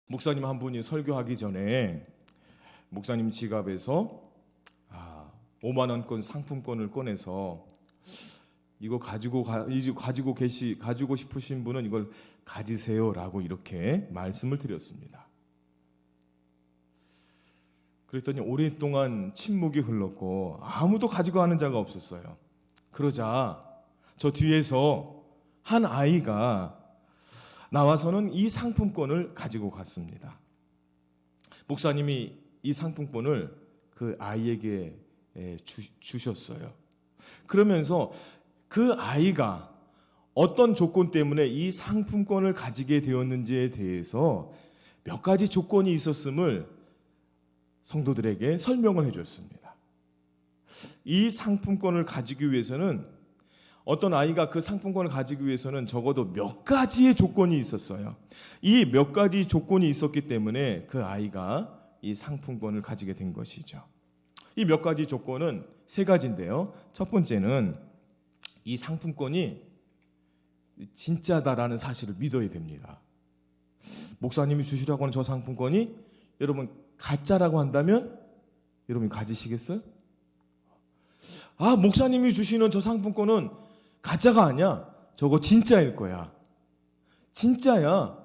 목사님 한 분이 설교하기 전에 목사님 지갑에서 5만 원권 상품권을 꺼내서 이거 가지고 싶으신 분은 이걸 가지세요라고 이렇게 말씀을 드렸습니다. 그랬더니 오랫동안 침묵이 흘렀고 아무도 가지고 가는 자가 없었어요. 그러자 저 뒤에서 한 아이가 나와서는 이 상품권을 가지고 갔습니다. 목사님이 이 상품권을 그 아이에게 주셨어요. 그러면서 그 아이가 어떤 조건 때문에 이 상품권을 가지게 되었는지에 대해서 몇 가지 조건이 있었음을 성도들에게 설명을 해줬습니다. 이 상품권을 가지기 위해서는 어떤 아이가 그 상품권을 가지기 위해서는 적어도 몇 가지의 조건이 있었어요. 이 몇 가지 조건이 있었기 때문에 그 아이가 이 상품권을 가지게 된 것이죠. 이 몇 가지 조건은 세 가지인데요. 첫 번째는 이 상품권이 진짜다라는 사실을 믿어야 됩니다. 목사님이 주시라고 하는 저 상품권이 여러분 가짜라고 한다면 여러분이 가지시겠어요? 목사님이 주시는 저 상품권은 가짜가 아니야. 저거 진짜일 거야. 진짜야.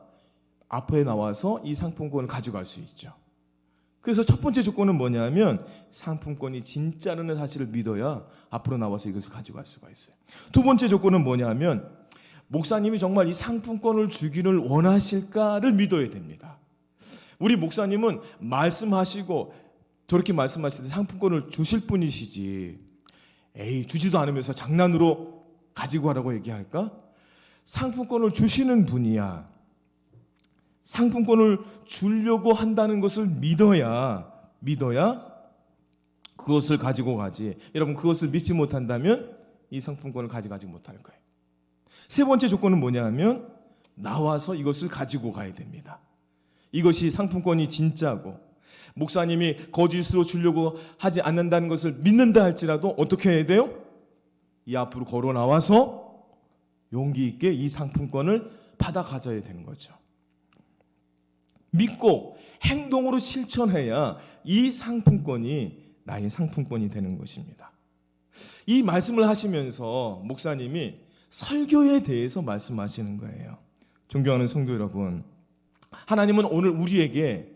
앞에 나와서 이 상품권을 가져갈 수 있죠. 그래서 첫 번째 조건은 뭐냐면 상품권이 진짜라는 사실을 믿어야 앞으로 나와서 이것을 가져갈 수가 있어요. 두 번째 조건은 뭐냐면 목사님이 정말 이 상품권을 주기를 원하실까를 믿어야 됩니다. 우리 목사님은 말씀하시고 저렇게 말씀하실 때 상품권을 주실 분이시지 주지도 않으면서 장난으로 가지고 가라고 얘기할까? 상품권을 주시는 분이야. 상품권을 주려고 한다는 것을 믿어야 그것을 가지고 가지. 여러분 그것을 믿지 못한다면 이 상품권을 가져가지 못할 거예요. 세 번째 조건은 뭐냐면 나와서 이것을 가지고 가야 됩니다. 이것이 상품권이 진짜고 목사님이 거짓으로 주려고 하지 않는다는 것을 믿는다 할지라도 어떻게 해야 돼요? 이 앞으로 걸어 나와서 용기 있게 이 상품권을 받아 가져야 되는 거죠. 믿고 행동으로 실천해야 이 상품권이 나의 상품권이 되는 것입니다. 이 말씀을 하시면서 목사님이 설교에 대해서 말씀하시는 거예요. 존경하는 성도 여러분, 하나님은 오늘 우리에게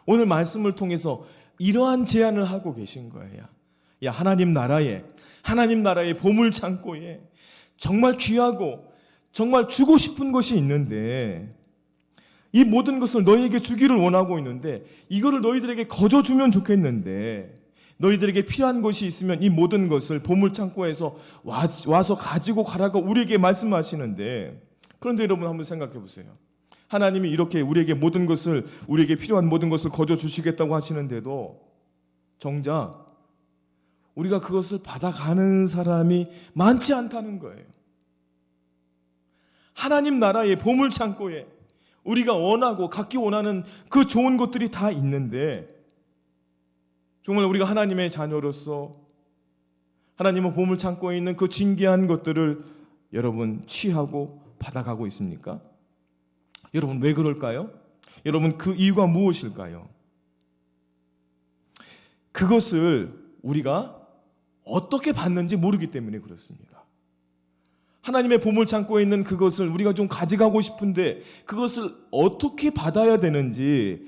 오늘 말씀을 통해서 이러한 제안을 하고 계신 거예요. 하나님 나라의 보물창고에 정말 귀하고 정말 주고 싶은 것이 있는데 이 모든 것을 너희에게 주기를 원하고 있는데 이거를 너희들에게 거저 주면 좋겠는데 너희들에게 필요한 것이 있으면 이 모든 것을 보물창고에서 와서 가지고 가라고 우리에게 말씀하시는데 그런데 여러분 한번 생각해 보세요. 하나님이 이렇게 우리에게 필요한 모든 것을 거저 주시겠다고 하시는데도 정작 우리가 그것을 받아가는 사람이 많지 않다는 거예요. 하나님 나라의 보물창고에 우리가 원하고 갖기 원하는 그 좋은 것들이 다 있는데 정말 우리가 하나님의 자녀로서 하나님의 보물창고에 있는 그 진귀한 것들을 여러분 취하고 받아가고 있습니까? 여러분 왜 그럴까요? 여러분 그 이유가 무엇일까요? 그것을 우리가 어떻게 받는지 모르기 때문에 그렇습니다. 하나님의 보물창고에 있는 그것을 우리가 좀 가져가고 싶은데 그것을 어떻게 받아야 되는지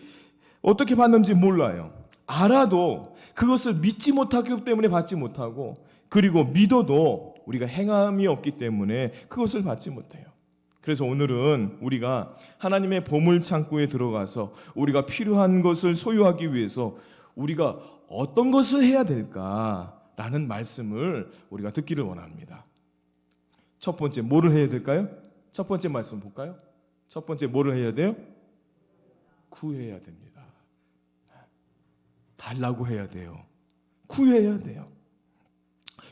어떻게 받는지 몰라요. 알아도 그것을 믿지 못하기 때문에 받지 못하고 그리고 믿어도 우리가 행함이 없기 때문에 그것을 받지 못해요. 그래서 오늘은 우리가 하나님의 보물창고에 들어가서 우리가 필요한 것을 소유하기 위해서 우리가 어떤 것을 해야 될까라는 말씀을 우리가 듣기를 원합니다. 첫 번째 뭐를 해야 될까요? 첫 번째 말씀 볼까요? 첫 번째 뭐를 해야 돼요? 구해야 됩니다. 달라고 해야 돼요. 구해야 돼요.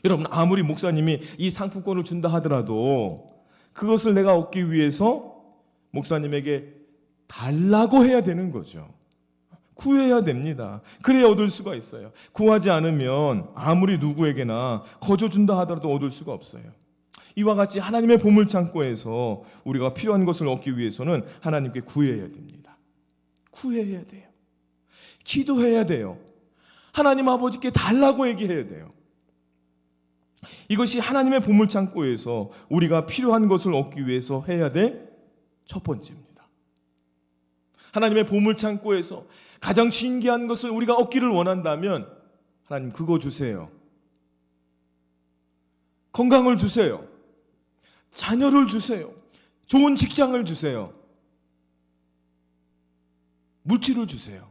여러분 아무리 목사님이 이 상품권을 준다 하더라도 그것을 내가 얻기 위해서 목사님에게 달라고 해야 되는 거죠. 구해야 됩니다. 그래야 얻을 수가 있어요. 구하지 않으면 아무리 누구에게나 거저 준다 하더라도 얻을 수가 없어요. 이와 같이 하나님의 보물창고에서 우리가 필요한 것을 얻기 위해서는 하나님께 구해야 됩니다. 구해야 돼요. 기도해야 돼요. 하나님 아버지께 달라고 얘기해야 돼요. 이것이 하나님의 보물창고에서 우리가 필요한 것을 얻기 위해서 해야 될 첫 번째입니다. 하나님의 보물창고에서 가장 진귀한 것을 우리가 얻기를 원한다면 하나님 그거 주세요. 건강을 주세요. 자녀를 주세요. 좋은 직장을 주세요. 물질을 주세요.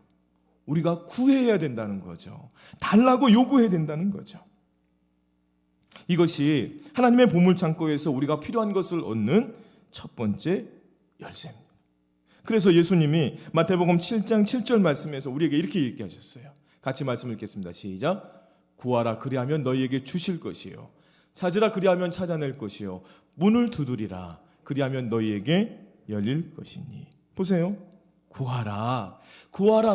우리가 구해야 된다는 거죠. 달라고 요구해야 된다는 거죠. 이것이 하나님의 보물창고에서 우리가 필요한 것을 얻는 첫 번째 열쇠입니다. 그래서 예수님이 마태복음 7장 7절 말씀에서 우리에게 이렇게 얘기하셨어요. 같이 말씀 읽겠습니다. 시작. 구하라 그리하면 너희에게 주실 것이요 찾으라 그리하면 찾아낼 것이요 문을 두드리라 그리하면 너희에게 열릴 것이니. 보세요. 구하라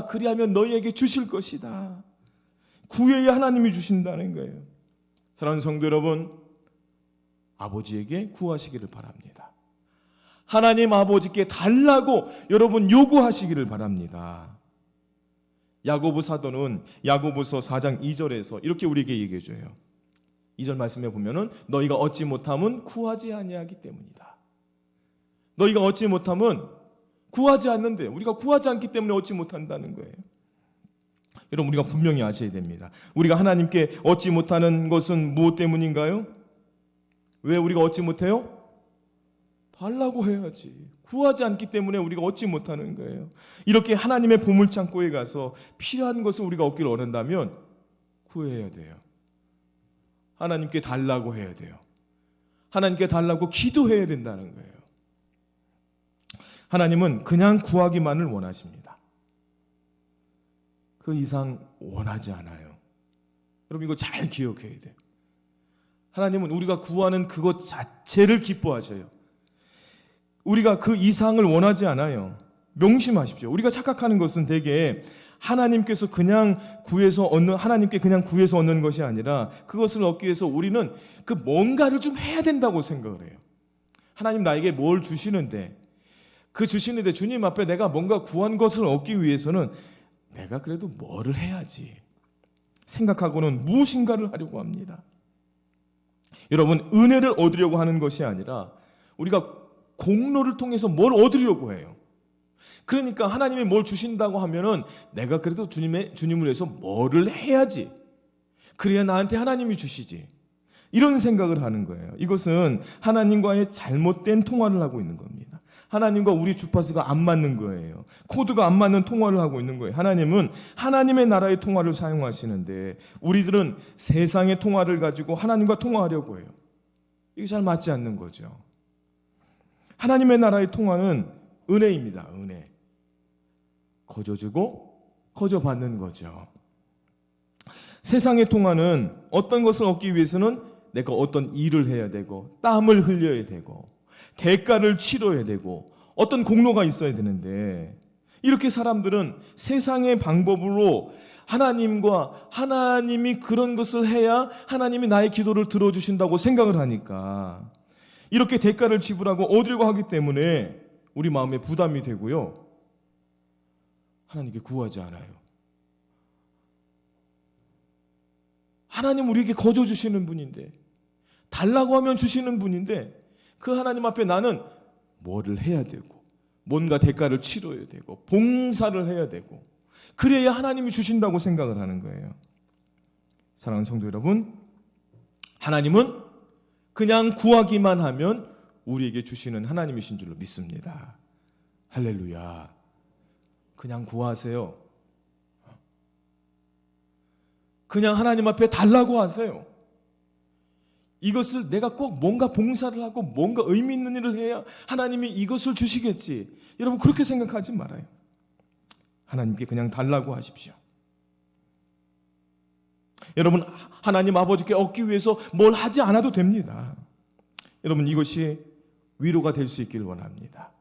그리하면 너희에게 주실 것이다. 구해야 하나님이 주신다는 거예요. 사랑하는 성도 여러분, 아버지에게 구하시기를 바랍니다. 하나님 아버지께 달라고 여러분 요구하시기를 바랍니다. 야고보 사도는 야고보서 4장 2절에서 이렇게 우리에게 얘기해 줘요. 2절 말씀에 보면은 너희가 얻지 못함은 구하지 아니하기 때문이다. 너희가 얻지 못함은 구하지 않는데, 우리가 구하지 않기 때문에 얻지 못한다는 거예요. 여러분, 우리가 분명히 아셔야 됩니다. 우리가 하나님께 얻지 못하는 것은 무엇 때문인가요? 왜 우리가 얻지 못해요? 달라고 해야지. 구하지 않기 때문에 우리가 얻지 못하는 거예요. 이렇게 하나님의 보물창고에 가서 필요한 것을 우리가 얻기를 원한다면 구해야 돼요. 하나님께 달라고 해야 돼요. 하나님께 달라고 기도해야 된다는 거예요. 하나님은 그냥 구하기만을 원하십니다. 그 이상 원하지 않아요. 여러분, 이거 잘 기억해야 돼요. 하나님은 우리가 구하는 그것 자체를 기뻐하셔요. 우리가 그 이상을 원하지 않아요. 명심하십시오. 우리가 착각하는 것은 대개 하나님께서 그냥 구해서 얻는, 하나님께 그냥 구해서 얻는 것이 아니라 그것을 얻기 위해서 우리는 그 뭔가를 좀 해야 된다고 생각을 해요. 하나님 나에게 뭘 주시는데, 그 주시는데 주님 앞에 내가 뭔가 구한 것을 얻기 위해서는 내가 그래도 뭐를 해야지 생각하고는 무엇인가를 하려고 합니다. 여러분, 은혜를 얻으려고 하는 것이 아니라 우리가 공로를 통해서 뭘 얻으려고 해요. 그러니까 하나님이 뭘 주신다고 하면은 내가 그래도 주님을 위해서 뭐를 해야지, 그래야 나한테 하나님이 주시지, 이런 생각을 하는 거예요. 이것은 하나님과의 잘못된 통화를 하고 있는 겁니다. 하나님과 우리 주파수가 안 맞는 거예요. 코드가 안 맞는 통화를 하고 있는 거예요. 하나님은 하나님의 나라의 통화를 사용하시는데 우리들은 세상의 통화를 가지고 하나님과 통화하려고 해요. 이게 잘 맞지 않는 거죠. 하나님의 나라의 통화는 은혜입니다. 은혜. 거저주고 거저받는 거죠. 세상의 통화는 어떤 것을 얻기 위해서는 내가 어떤 일을 해야 되고 땀을 흘려야 되고 대가를 치러야 되고 어떤 공로가 있어야 되는데, 이렇게 사람들은 세상의 방법으로 하나님이 그런 것을 해야 하나님이 나의 기도를 들어주신다고 생각을 하니까 이렇게 대가를 지불하고 얻으려고 하기 때문에 우리 마음에 부담이 되고요, 하나님께 구하지 않아요. 하나님 우리에게 거저 주시는 분인데, 달라고 하면 주시는 분인데, 그 하나님 앞에 나는 뭐를 해야 되고 뭔가 대가를 치러야 되고 봉사를 해야 되고 그래야 하나님이 주신다고 생각을 하는 거예요. 사랑하는 성도 여러분, 하나님은 그냥 구하기만 하면 우리에게 주시는 하나님이신 줄로 믿습니다. 할렐루야. 그냥 구하세요. 그냥 하나님 앞에 달라고 하세요. 이것을 내가 꼭 뭔가 봉사를 하고 뭔가 의미 있는 일을 해야 하나님이 이것을 주시겠지, 여러분 그렇게 생각하지 말아요. 하나님께 그냥 달라고 하십시오. 여러분, 하나님 아버지께 얻기 위해서 뭘 하지 않아도 됩니다. 여러분, 이것이 위로가 될 수 있기를 원합니다.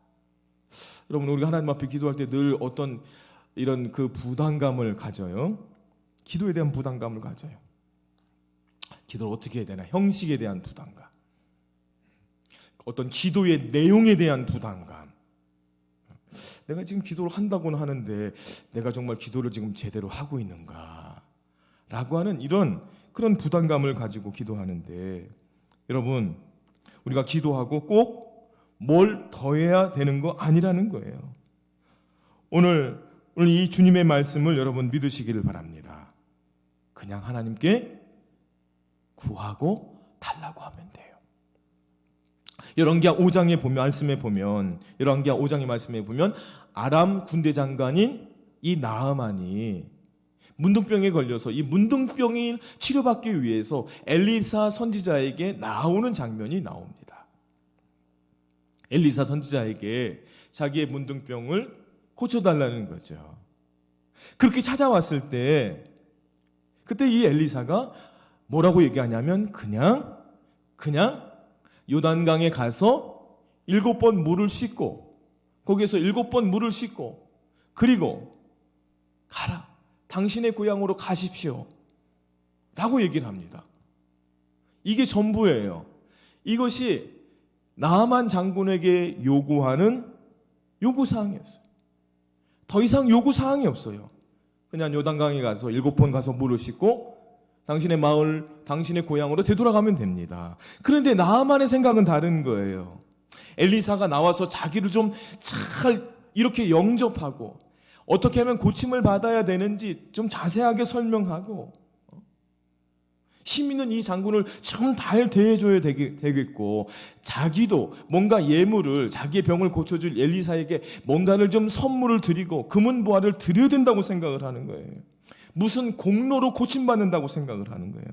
여러분, 우리가 하나님 앞에 기도할 때 늘 어떤 이런 그 부담감을 가져요. 기도에 대한 부담감을 가져요. 기도를 어떻게 해야 되나, 형식에 대한 부담감, 어떤 기도의 내용에 대한 부담감. 내가 지금 기도를 한다고는 하는데 내가 정말 기도를 지금 제대로 하고 있는가? 라고 하는 그런 부담감을 가지고 기도하는데, 여러분, 우리가 기도하고 꼭 뭘 더해야 되는 거 아니라는 거예요. 오늘 이 주님의 말씀을 여러분 믿으시기를 바랍니다. 그냥 하나님께 구하고 달라고 하면 돼요. 열왕기하 5장에 보면, 말씀에 보면, 열왕기하 5장의 말씀에 보면 아람 군대 장관인 이 나아만이 문둥병에 걸려서 이 문둥병이 치료받기 위해서 엘리사 선지자에게 나오는 장면이 나옵니다. 엘리사 선지자에게 자기의 문둥병을 고쳐달라는 거죠. 그렇게 찾아왔을 때 그때 이 엘리사가 뭐라고 얘기하냐면 그냥 요단강에 가서 7번 물을 씻고, 거기에서 7번 물을 씻고, 그리고 가라, 당신의 고향으로 가십시오 라고 얘기를 합니다. 이게 전부예요. 이것이 나아만 장군에게 요구하는 요구사항이었어요. 더 이상 요구사항이 없어요. 그냥 요단강에 가서 7번 가서 물을 씻고 당신의 마을, 당신의 고향으로 되돌아가면 됩니다. 그런데 나아만의 생각은 다른 거예요. 엘리사가 나와서 자기를 좀 잘 이렇게 영접하고 어떻게 하면 고침을 받아야 되는지 좀 자세하게 설명하고 힘 있는 이 장군을 좀 잘 대해줘야 되겠고, 자기도 뭔가 예물을, 자기의 병을 고쳐줄 엘리사에게 뭔가를 좀 선물을 드리고 금은보화를 드려야 된다고 생각을 하는 거예요. 무슨 공로로 고침받는다고 생각을 하는 거예요.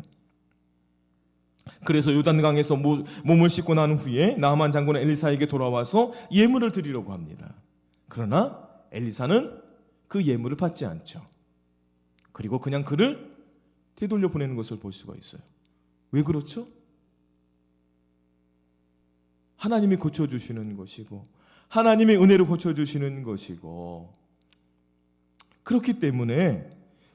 그래서 요단강에서 몸을 씻고 난 후에 나아만 장군은 엘리사에게 돌아와서 예물을 드리려고 합니다. 그러나 엘리사는 그 예물을 받지 않죠. 그리고 그냥 그를 되돌려 보내는 것을 볼 수가 있어요. 왜 그렇죠? 하나님이 고쳐주시는 것이고 하나님의 은혜로 고쳐주시는 것이고, 그렇기 때문에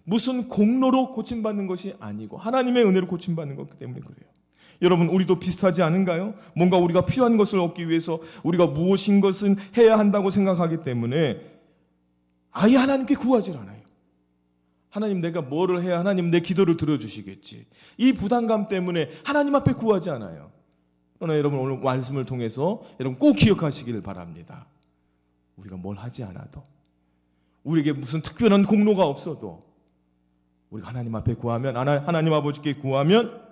무슨 공로로 고침받는 것이 아니고 하나님의 은혜로 고침받는 것 때문에 그래요. 여러분, 우리도 비슷하지 않은가요? 뭔가 우리가 필요한 것을 얻기 위해서 우리가 무엇인 것은 해야 한다고 생각하기 때문에 아예 하나님께 구하질 않아요. 하나님, 내가 뭐를 해야 하나님 내 기도를 들어주시겠지, 이 부담감 때문에 하나님 앞에 구하지 않아요. 그러나 여러분, 오늘 말씀을 통해서 여러분 꼭 기억하시기를 바랍니다. 우리가 뭘 하지 않아도, 우리에게 무슨 특별한 공로가 없어도 우리가 하나님 앞에 구하면, 하나님 아버지께 구하면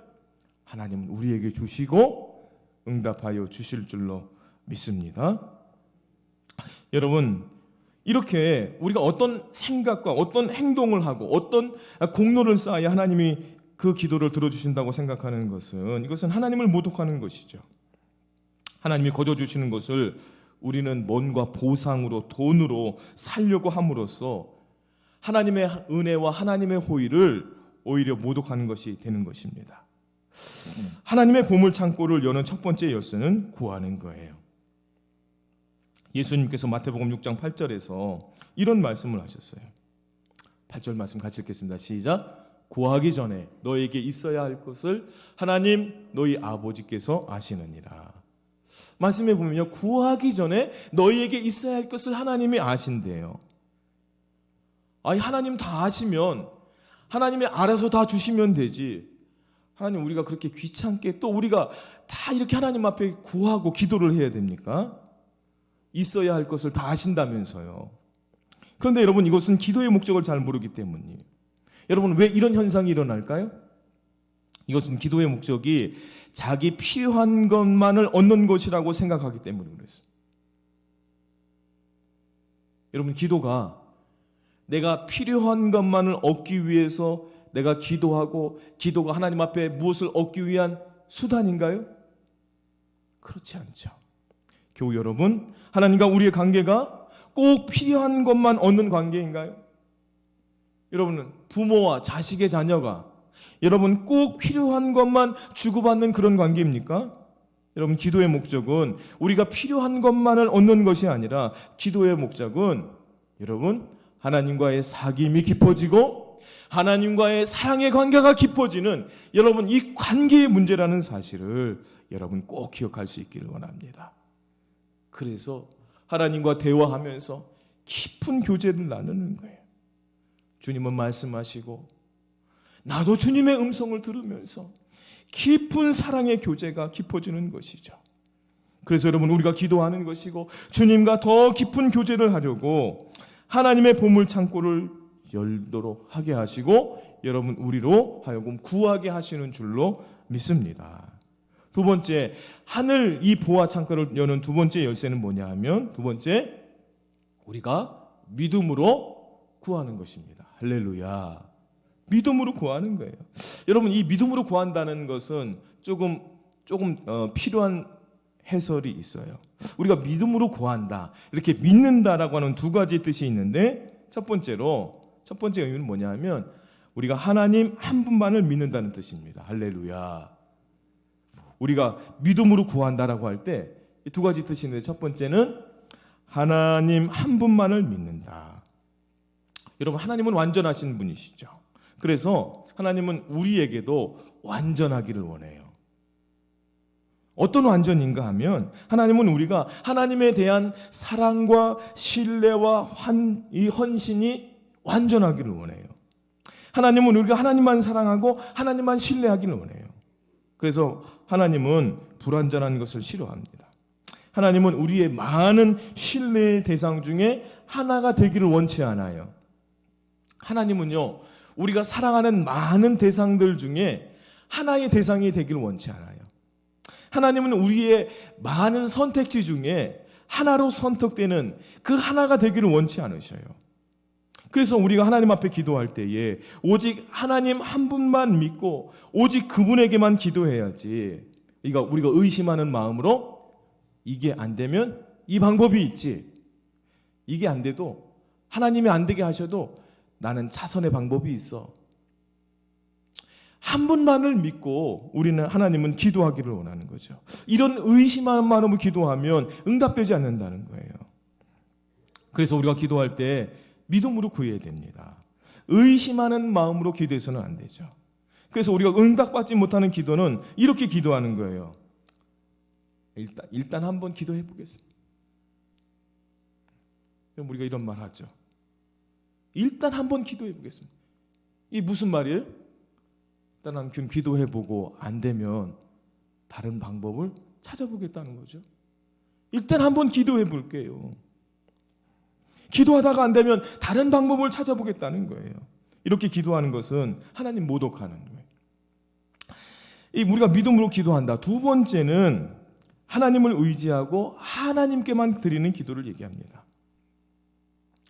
하나님은 우리에게 주시고 응답하여 주실 줄로 믿습니다. 여러분, 이렇게 우리가 어떤 생각과 어떤 행동을 하고 어떤 공로를 쌓아야 하나님이 그 기도를 들어주신다고 생각하는 것은, 이것은 하나님을 모독하는 것이죠. 하나님이 거저주시는 것을 우리는 뭔가 보상으로, 돈으로 살려고 함으로써 하나님의 은혜와 하나님의 호의를 오히려 모독하는 것이 되는 것입니다. 하나님의 보물창고를 여는 첫 번째 열쇠는 구하는 거예요. 예수님께서 마태복음 6장 8절에서 이런 말씀을 하셨어요. 8절 말씀 같이 읽겠습니다. 시작. 구하기 전에 너에게 있어야 할 것을 하나님 너희 아버지께서 아시느니라. 말씀해 보면요, 구하기 전에 너희에게 있어야 할 것을 하나님이 아신대요. 아니, 하나님 다 아시면 하나님이 알아서 다 주시면 되지, 하나님 우리가 그렇게 귀찮게 또 우리가 다 이렇게 하나님 앞에 구하고 기도를 해야 됩니까? 있어야 할 것을 다 아신다면서요. 그런데 여러분, 이것은 기도의 목적을 잘 모르기 때문이에요. 여러분, 왜 이런 현상이 일어날까요? 이것은 기도의 목적이 자기 필요한 것만을 얻는 것이라고 생각하기 때문에 그랬어요. 여러분, 기도가 내가 필요한 것만을 얻기 위해서 내가 기도하고, 기도가 하나님 앞에 무엇을 얻기 위한 수단인가요? 그렇지 않죠. 교우 여러분, 하나님과 우리의 관계가 꼭 필요한 것만 얻는 관계인가요? 여러분은 부모와 자식의 자녀가 여러분 꼭 필요한 것만 주고받는 그런 관계입니까? 여러분, 기도의 목적은 우리가 필요한 것만을 얻는 것이 아니라, 기도의 목적은 여러분 하나님과의 사귐이 깊어지고 하나님과의 사랑의 관계가 깊어지는, 여러분 이 관계의 문제라는 사실을 여러분 꼭 기억할 수 있기를 원합니다. 그래서 하나님과 대화하면서 깊은 교제를 나누는 거예요. 주님은 말씀하시고 나도 주님의 음성을 들으면서 깊은 사랑의 교제가 깊어지는 것이죠. 그래서 여러분, 우리가 기도하는 것이고 주님과 더 깊은 교제를 하려고 하나님의 보물 창고를 열도록 하게 하시고 여러분, 우리로 하여금 구하게 하시는 줄로 믿습니다. 두 번째, 하늘 이 보화 창고를 여는 두 번째 열쇠는 뭐냐 하면, 두 번째, 우리가 믿음으로 구하는 것입니다. 할렐루야. 믿음으로 구하는 거예요. 여러분, 이 믿음으로 구한다는 것은 조금 필요한 해설이 있어요. 우리가 믿음으로 구한다, 이렇게 믿는다라고 하는 두 가지 뜻이 있는데, 첫 번째 의미는 뭐냐 하면 우리가 하나님 한 분만을 믿는다는 뜻입니다. 할렐루야. 우리가 믿음으로 구한다라고 할 때 두 가지 뜻이 있는데, 첫 번째는 하나님 한 분만을 믿는다. 여러분, 하나님은 완전하신 분이시죠. 그래서 하나님은 우리에게도 완전하기를 원해요. 어떤 완전인가 하면, 하나님은 우리가 하나님에 대한 사랑과 신뢰와 이 헌신이 완전하기를 원해요. 하나님은 우리가 하나님만 사랑하고 하나님만 신뢰하기를 원해요. 그래서 하나님은 불완전한 것을 싫어합니다. 하나님은 우리의 많은 신뢰의 대상 중에 하나가 되기를 원치 않아요. 하나님은요, 우리가 사랑하는 많은 대상들 중에 하나의 대상이 되기를 원치 않아요. 하나님은 우리의 많은 선택지 중에 하나로 선택되는 그 하나가 되기를 원치 않으셔요. 그래서 우리가 하나님 앞에 기도할 때에 오직 하나님 한 분만 믿고 오직 그분에게만 기도해야지, 우리가 의심하는 마음으로 이게 안 되면 이 방법이 있지, 이게 안 돼도 하나님이 안 되게 하셔도 나는 차선의 방법이 있어, 한 분만을 믿고 하나님은 기도하기를 원하는 거죠. 이런 의심하는 마음으로 기도하면 응답되지 않는다는 거예요. 그래서 우리가 기도할 때 믿음으로 구해야 됩니다. 의심하는 마음으로 기도해서는 안 되죠. 그래서 우리가 응답받지 못하는 기도는 이렇게 기도하는 거예요. 일단 한번 기도해 보겠습니다. 우리가 이런 말 하죠. 일단 한번 기도해 보겠습니다. 이게 무슨 말이에요? 일단 한 기도해 보고 안 되면 다른 방법을 찾아보겠다는 거죠. 일단 한번 기도해 볼게요. 기도하다가 안 되면 다른 방법을 찾아보겠다는 거예요. 이렇게 기도하는 것은 하나님 모독하는 거예요. 우리가 믿음으로 기도한다. 두 번째는 하나님을 의지하고 하나님께만 드리는 기도를 얘기합니다.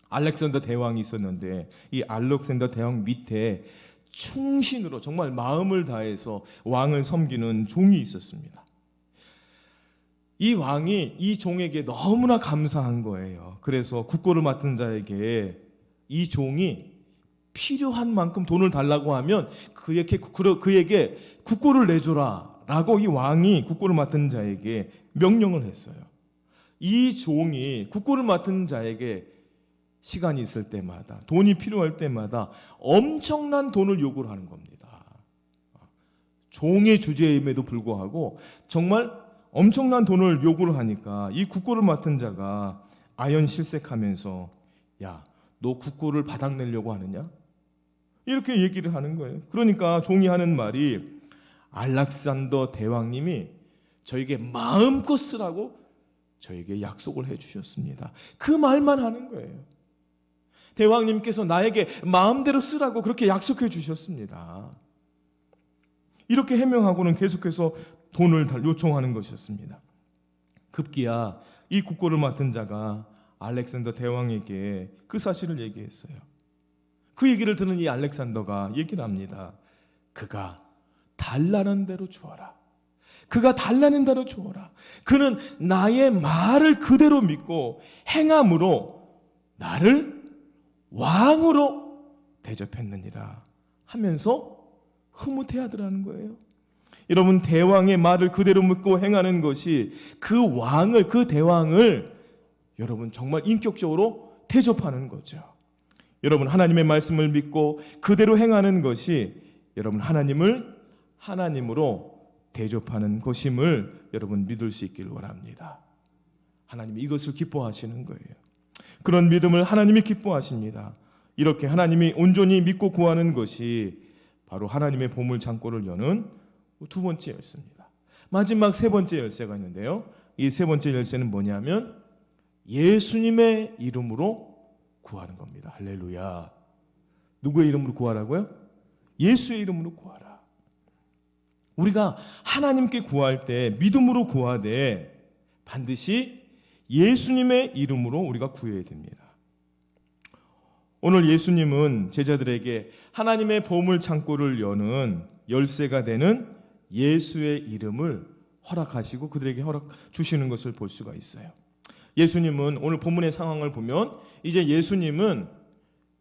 알렉산더 대왕이 있었는데 이 알렉산더 대왕 밑에 충신으로 정말 마음을 다해서 왕을 섬기는 종이 있었습니다. 이 왕이 이 종에게 너무나 감사한 거예요. 그래서 국고를 맡은 자에게 이 종이 필요한 만큼 돈을 달라고 하면 그에게 국고를 내줘라 라고 이 왕이 국고를 맡은 자에게 명령을 했어요. 이 종이 국고를 맡은 자에게 시간이 있을 때마다, 돈이 필요할 때마다 엄청난 돈을 요구를 하는 겁니다. 종의 주제임에도 불구하고 정말 엄청난 돈을 요구를 하니까 이 국고를 맡은 자가 아연실색하면서, 야, 너 국고를 바닥내려고 하느냐? 이렇게 얘기를 하는 거예요. 그러니까 종이 하는 말이, 알렉산더 대왕님이 저에게 마음껏 쓰라고 저에게 약속을 해주셨습니다. 그 말만 하는 거예요. 대왕님께서 나에게 마음대로 쓰라고 그렇게 약속해 주셨습니다. 이렇게 해명하고는 계속해서 돈을 요청하는 것이었습니다. 급기야 이 국고를 맡은 자가 알렉산더 대왕에게 그 사실을 얘기했어요. 그 얘기를 듣는 이 알렉산더가 얘기를 합니다. 그가 달라는 대로 주어라. 그가 달라는 대로 주어라. 그는 나의 말을 그대로 믿고 행함으로 나를 왕으로 대접했느니라 하면서 흐뭇해하더라는 거예요. 여러분, 대왕의 말을 그대로 믿고 행하는 것이 그 대왕을 여러분 정말 인격적으로 대접하는 거죠. 여러분, 하나님의 말씀을 믿고 그대로 행하는 것이 여러분 하나님을 하나님으로 대접하는 것임을 여러분 믿을 수 있길 원합니다. 하나님이 이것을 기뻐하시는 거예요. 그런 믿음을 하나님이 기뻐하십니다. 이렇게 하나님이 온전히 믿고 구하는 것이 바로 하나님의 보물 창고를 여는 두 번째 열쇠입니다. 마지막 세 번째 열쇠가 있는데요. 이 세 번째 열쇠는 뭐냐면 예수님의 이름으로 구하는 겁니다. 할렐루야. 누구의 이름으로 구하라고요? 예수의 이름으로 구하라. 우리가 하나님께 구할 때 믿음으로 구하되 반드시 예수님의 이름으로 우리가 구해야 됩니다. 오늘 예수님은 제자들에게 하나님의 보물 창고를 여는 열쇠가 되는 예수의 이름을 허락하시고 그들에게 허락 주시는 것을 볼 수가 있어요. 예수님은 오늘 본문의 상황을 보면 이제 예수님은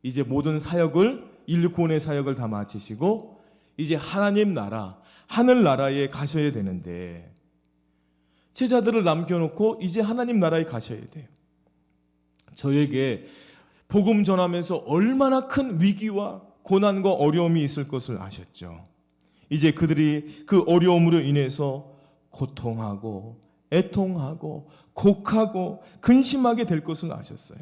이제 모든 사역을 인류 구원의 사역을 다 마치시고 이제 하나님 나라 하늘나라에 가셔야 되는데 제자들을 남겨놓고 이제 하나님 나라에 가셔야 돼요. 저에게 복음 전하면서 얼마나 큰 위기와 고난과 어려움이 있을 것을 아셨죠. 이제 그들이 그 어려움으로 인해서 고통하고 애통하고 곡하고 근심하게 될 것을 아셨어요.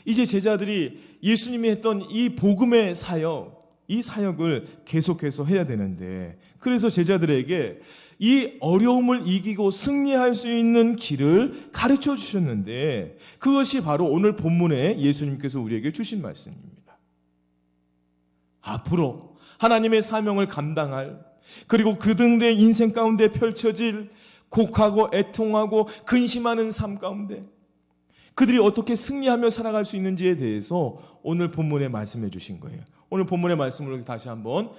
이제 제자들이 예수님이 했던 이 복음의 사역, 이 사역을 계속해서 해야 되는데 그래서 제자들에게 이 어려움을 이기고 승리할 수 있는 길을 가르쳐 주셨는데 그것이 바로 오늘 본문에 예수님께서 우리에게 주신 말씀입니다. 앞으로 하나님의 사명을 감당할 그리고 그들의 인생 가운데 펼쳐질 곡하고 애통하고 근심하는 삶 가운데 그들이 어떻게 승리하며 살아갈 수 있는지에 대해서 오늘 본문에 말씀해 주신 거예요. 오늘 본문의 말씀을 같이 한번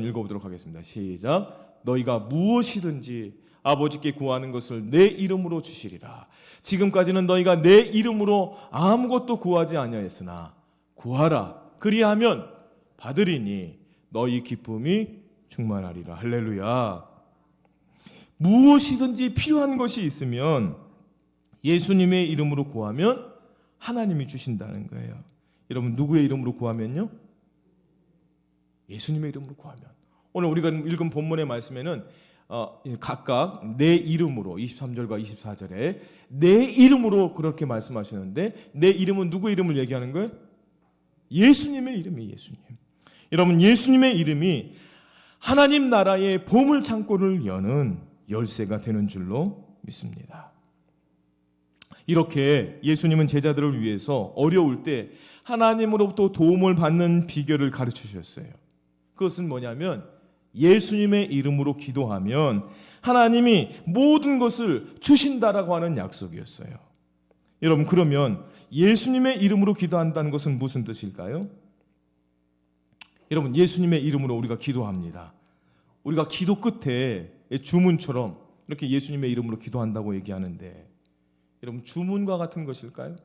읽어보도록 하겠습니다. 시작. 너희가 무엇이든지 아버지께 구하는 것을 내 이름으로 주시리라. 지금까지는 너희가 내 이름으로 아무것도 구하지 아니하였으나 구하라. 그리하면 받으리니 너희 기쁨이 충만하리라. 할렐루야. 무엇이든지 필요한 것이 있으면 예수님의 이름으로 구하면 하나님이 주신다는 거예요. 여러분 누구의 이름으로 구하면요? 예수님의 이름으로 구하면. 오늘 우리가 읽은 본문의 말씀에는 각각 내 이름으로 23절과 24절에 내 이름으로 그렇게 말씀하시는데 내 이름은 누구의 이름을 얘기하는 거예요? 예수님의 이름이 예수님. 여러분 예수님의 이름이 하나님 나라의 보물 창고를 여는 열쇠가 되는 줄로 믿습니다. 이렇게 예수님은 제자들을 위해서 어려울 때 하나님으로부터 도움을 받는 비결을 가르쳐 주셨어요. 그것은 뭐냐면 예수님의 이름으로 기도하면 하나님이 모든 것을 주신다라고 하는 약속이었어요. 여러분 그러면 예수님의 이름으로 기도한다는 것은 무슨 뜻일까요? 여러분 예수님의 이름으로 우리가 기도합니다. 우리가 기도 끝에 주문처럼 이렇게 예수님의 이름으로 기도한다고 얘기하는데 여러분 주문과 같은 것일까요?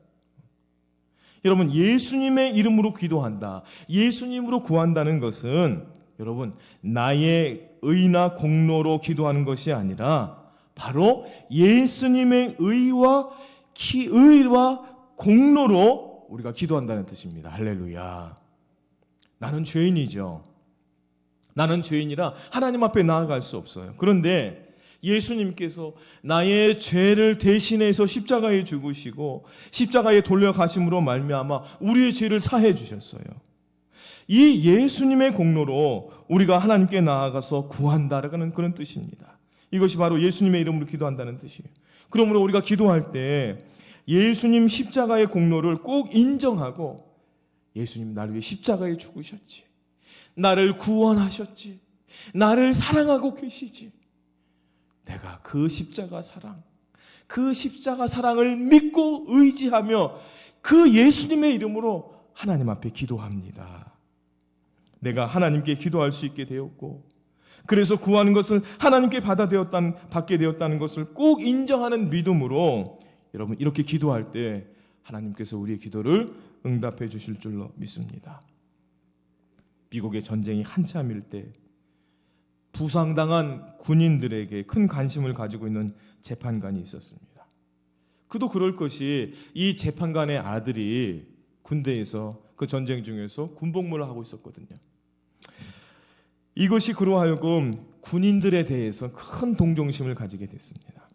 여러분 예수님의 이름으로 기도한다. 예수님으로 구한다는 것은 여러분 나의 의나 공로로 기도하는 것이 아니라 바로 예수님의 의와 공로로 우리가 기도한다는 뜻입니다. 할렐루야. 나는 죄인이죠. 나는 죄인이라 하나님 앞에 나아갈 수 없어요. 그런데 예수님께서 나의 죄를 대신해서 십자가에 죽으시고 십자가에 돌려가심으로 말미암아 우리의 죄를 사해 주셨어요. 이 예수님의 공로로 우리가 하나님께 나아가서 구한다라는 그런 뜻입니다. 이것이 바로 예수님의 이름으로 기도한다는 뜻이에요. 그러므로 우리가 기도할 때 예수님 십자가의 공로를 꼭 인정하고 예수님 나를 위해 십자가에 죽으셨지. 나를 구원하셨지. 나를 사랑하고 계시지. 내가 그 십자가 사랑을 믿고 의지하며 그 예수님의 이름으로 하나님 앞에 기도합니다. 내가 하나님께 기도할 수 있게 되었고 그래서 구하는 것을 하나님께 받게 되었다는 것을 꼭 인정하는 믿음으로 여러분 이렇게 기도할 때 하나님께서 우리의 기도를 응답해 주실 줄로 믿습니다. 미국의 전쟁이 한참일 때 부상당한 군인들에게 큰 관심을 가지고 있는 재판관이 있었습니다. 그도 그럴 것이 이 재판관의 아들이 군대에서 그 전쟁 중에서 군복무를 하고 있었거든요. 이것이 그로 하여금 군인들에 대해서 큰 동정심을 가지게 됐습니다.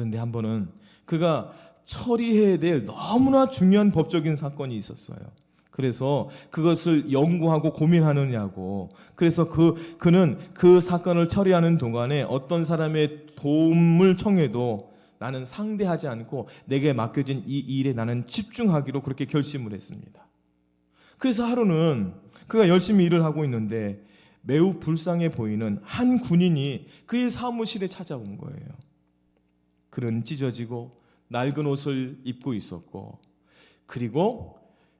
그런데 한 번은 그가 처리해야 될 너무나 중요한 법적인 사건이 있었어요. 그래서 그것을 연구하고 고민하느냐고. 그래서 그는 그 사건을 처리하는 동안에 어떤 사람의 도움을 청해도 나는 상대하지 않고 내게 맡겨진 이 일에 나는 집중하기로 그렇게 결심을 했습니다. 그래서 하루는 그가 열심히 일을 하고 있는데 매우 불쌍해 보이는 한 군인이 그의 사무실에 찾아온 거예요. 그는 찢어지고 낡은 옷을 입고 있었고, 그리고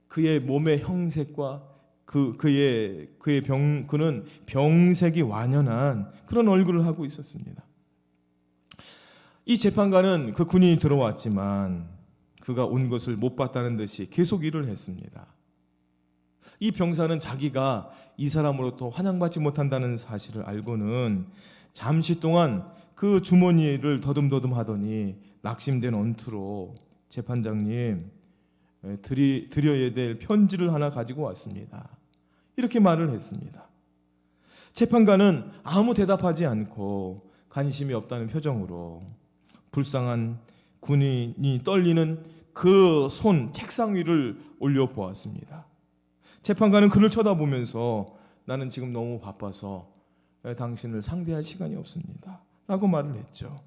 그의 몸의 형색과 그는 병색이 완연한 그런 얼굴을 하고 있었습니다. 이 재판관은 그 군인이 들어왔지만 그가 온 것을 못 봤다는 듯이 계속 일을 했습니다. 이 병사는 자기가 이 사람으로부터 환영받지 못한다는 사실을 알고는 잠시 동안 그 주머니를 더듬더듬 하더니 낙심된 언투로 재판장님, 드려야 될 편지를 하나 가지고 왔습니다. 이렇게 말을 했습니다. 재판관은 아무 대답하지 않고 관심이 없다는 표정으로 불쌍한 군인이 떨리는 그 손 책상 위를 올려보았습니다. 재판관은 그를 쳐다보면서 나는 지금 너무 바빠서 당신을 상대할 시간이 없습니다 라고 말을 했죠.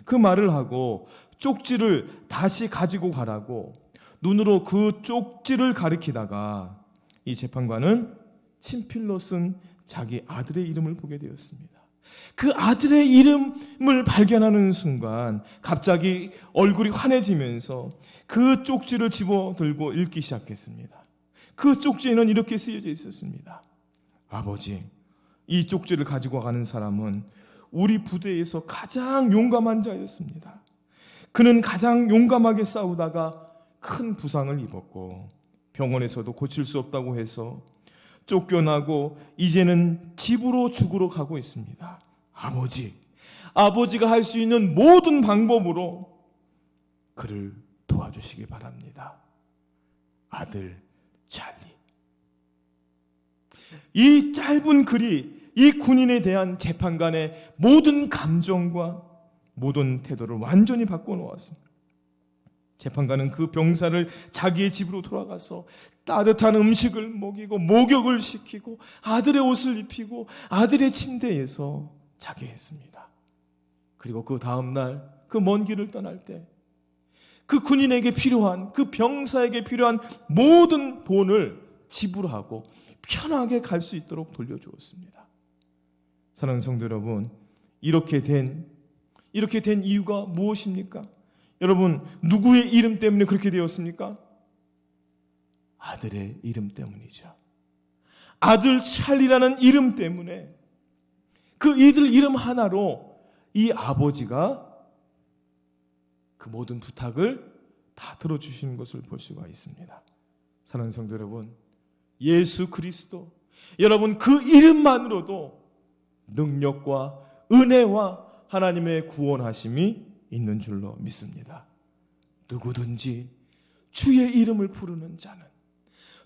그 말을 하고 쪽지를 다시 가지고 가라고 눈으로 그 쪽지를 가리키다가 이 재판관은 친필로 쓴 자기 아들의 이름을 보게 되었습니다. 그 아들의 이름을 발견하는 순간 갑자기 얼굴이 환해지면서 그 쪽지를 집어들고 읽기 시작했습니다. 그 쪽지에는 이렇게 쓰여져 있었습니다. 아버지, 이 쪽지를 가지고 가는 사람은 우리 부대에서 가장 용감한 자였습니다. 그는 가장 용감하게 싸우다가 큰 부상을 입었고 병원에서도 고칠 수 없다고 해서 쫓겨나고 이제는 집으로 죽으러 가고 있습니다. 아버지가 할 수 있는 모든 방법으로 그를 도와주시기 바랍니다. 아들 찰리. 이 짧은 글이 이 군인에 대한 재판관의 모든 감정과 모든 태도를 완전히 바꿔놓았습니다. 재판관은 그 병사를 자기의 집으로 돌아가서 따뜻한 음식을 먹이고 목욕을 시키고 아들의 옷을 입히고 아들의 침대에서 자게 했습니다. 그리고 그 다음날 그 먼 길을 떠날 때 그 군인에게 필요한, 그 병사에게 필요한 모든 돈을 지불하고 편하게 갈 수 있도록 돌려주었습니다. 사랑하는 성도 여러분, 이렇게 된 이유가 무엇입니까? 여러분, 누구의 이름 때문에 그렇게 되었습니까? 아들의 이름 때문이죠. 아들 찰리라는 이름 때문에, 그 이들 이름 하나로 이 아버지가 그 모든 부탁을 다 들어주시는 것을 볼 수가 있습니다. 사랑하는 성도 여러분, 예수 그리스도, 여러분 그 이름만으로도 능력과 은혜와 하나님의 구원하심이 있는 줄로 믿습니다. 누구든지 주의 이름을 부르는 자는,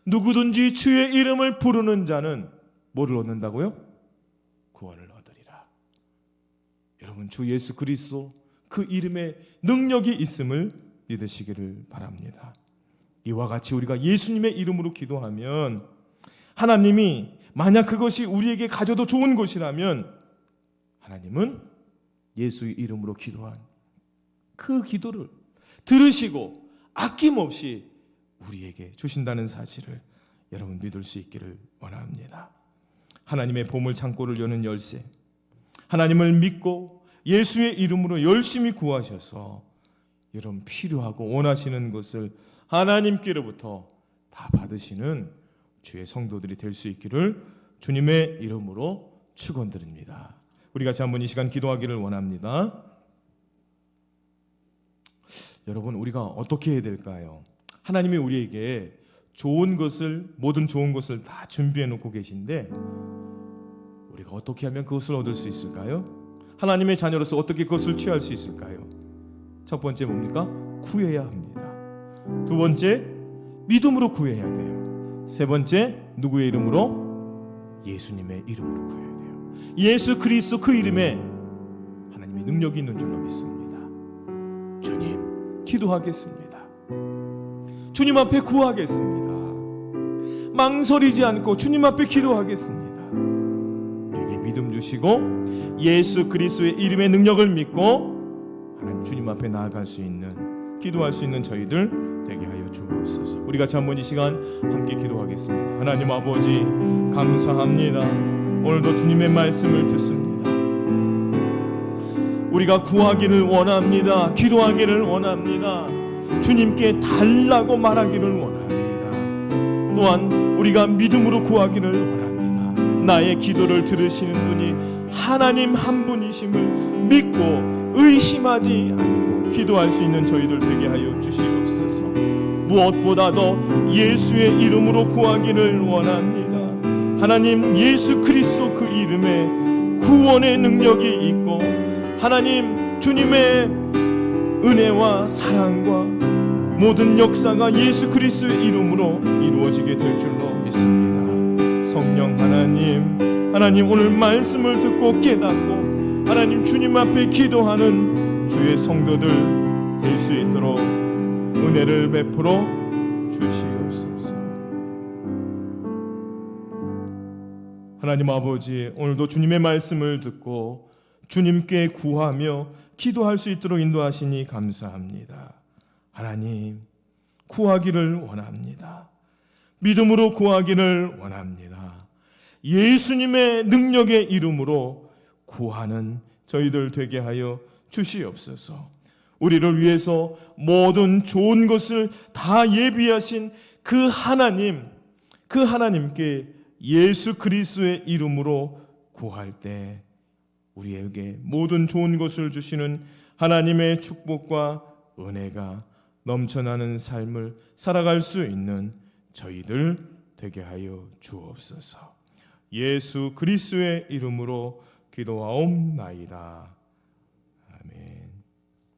누구든지 주의 이름을 부르는 자는 뭐를 얻는다고요? 구원을 얻으리라. 여러분, 주 예수 그리스도 그 이름에 능력이 있음을 믿으시기를 바랍니다. 이와 같이 우리가 예수님의 이름으로 기도하면 하나님이, 만약 그것이 우리에게 가져도 좋은 것이라면 하나님은 예수의 이름으로 기도한 그 기도를 들으시고 아낌없이 우리에게 주신다는 사실을 여러분 믿을 수 있기를 원합니다. 하나님의 보물 창고를 여는 열쇠, 하나님을 믿고 예수의 이름으로 열심히 구하셔서 여러분 필요하고 원하시는 것을 하나님께로부터 다 받으시는 주의 성도들이 될 수 있기를 주님의 이름으로 축원드립니다. 우리 같이 한번 이 시간 기도하기를 원합니다. 여러분, 우리가 어떻게 해야 될까요? 하나님이 우리에게 모든 좋은 것을 다 준비해 놓고 계신데 우리가 어떻게 하면 그것을 얻을 수 있을까요? 하나님의 자녀로서 어떻게 그것을 취할 수 있을까요? 첫 번째 뭡니까? 구해야 합니다. 두 번째, 믿음으로 구해야 돼요. 세 번째, 누구의 이름으로? 예수님의 이름으로 구해야 돼요. 예수 그리스도 그 이름에 하나님의 능력이 있는 줄로 믿습니다. 기도하겠습니다. 주님 앞에 구하겠습니다. 망설이지 않고 주님 앞에 기도하겠습니다. 우리에게 믿음 주시고 예수 그리스도의 이름의 능력을 믿고 하나님 주님 앞에 나아갈 수 있는, 기도할 수 있는 저희들 되게 하여 주옵소서. 우리 같이 한번 이 시간 함께 기도하겠습니다. 하나님 아버지 감사합니다. 오늘도 주님의 말씀을 듣습니다. 우리가 구하기를 원합니다. 기도하기를 원합니다. 주님께 달라고 말하기를 원합니다. 또한 우리가 믿음으로 구하기를 원합니다. 나의 기도를 들으시는 분이 하나님 한 분이심을 믿고 의심하지 않고 기도할 수 있는 저희들 되게 하여 주시옵소서. 무엇보다도 예수의 이름으로 구하기를 원합니다. 하나님 예수 그리스도 그 이름에 구원의 능력이 있고 하나님 주님의 은혜와 사랑과 모든 역사가 예수 그리스도의 이름으로 이루어지게 될 줄로 믿습니다. 성령 하나님 오늘 말씀을 듣고 깨닫고 하나님 주님 앞에 기도하는 주의 성도들 될 수 있도록 은혜를 베풀어 주시옵소서. 하나님 아버지 오늘도 주님의 말씀을 듣고 주님께 구하며 기도할 수 있도록 인도하시니 감사합니다. 하나님 구하기를 원합니다. 믿음으로 구하기를 원합니다. 예수님의 능력의 이름으로 구하는 저희들 되게 하여 주시옵소서. 우리를 위해서 모든 좋은 것을 다 예비하신 그 하나님께 예수 그리스도의 이름으로 구할 때 우리에게 모든 좋은 것을 주시는 하나님의 축복과 은혜가 넘쳐나는 삶을 살아갈 수 있는 저희들 되게 하여 주옵소서. 예수 그리스도의 이름으로 기도하옵나이다. 아멘.